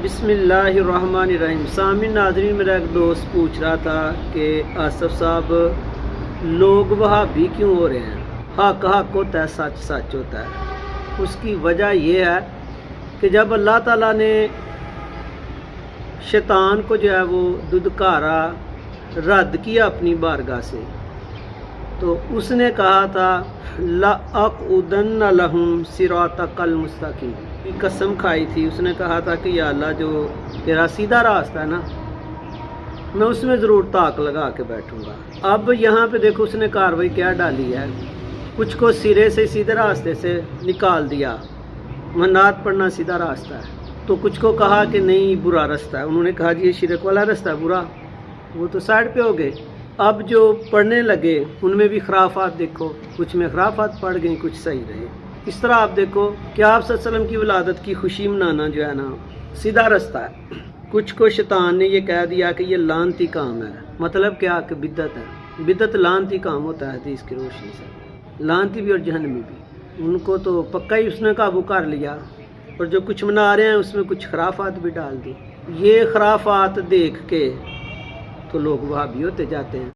بسم اللہ الرحمن الرحیم۔ سامعین ناظرین، میرا ایک دوست پوچھ رہا تھا کہ آصف صاحب لوگ وہابی کیوں ہو رہے ہیں؟ حق حق ہوتا ہے، سچ سچ ہوتا ہے۔ اس کی وجہ یہ ہے کہ جب اللہ تعالیٰ نے شیطان کو جو ہے وہ ددکارا رد کیا اپنی بارگاہ سے، تو اس نے کہا تھا لَأَقْعُدَنَّ لَهُمْ صِرَاطَكَ الْمُسْتَقِيمَ، قسم کھائی تھی۔ اس نے کہا تھا کہ یا اللہ، جو تیرا سیدھا راستہ ہے نا، میں اس میں ضرور طاق لگا کے بیٹھوں گا۔ اب یہاں پہ دیکھو اس نے کاروائی کیا ڈالی ہے، کچھ کو سرے سے سیدھے راستے سے نکال دیا، منات پڑھنا سیدھا راستہ ہے، تو کچھ کو کہا کہ نہیں برا راستہ ہے، انہوں نے کہا جی یہ شرک والا راستہ ہے برا، وہ تو سائڈ پہ ہو گئے۔ اب جو پڑھنے لگے ان میں بھی خرافات دیکھو، کچھ میں خرافات پڑھ گئیں، کچھ صحیح رہے۔ اس طرح آپ دیکھو کہ آپ صلی اللہ علیہ وسلم کی ولادت کی خوشی منانا جو ہے نا سیدھا راستہ ہے۔ کچھ کو شیطان نے یہ کہہ دیا کہ یہ لعنتی کام ہے، مطلب کیا کہ بدعت ہے، بدعت لعنتی کام ہوتا ہے حدیث کی روشنی سے، لعنتی بھی اور جہنمی بھی۔ ان کو تو پکا ہی اس نے قابو کر لیا، اور جو کچھ منا رہے ہیں اس میں کچھ خرافات بھی ڈال دی۔ یہ خرافات دیکھ کے تو لوگ وہابی ہوتے جاتے ہیں۔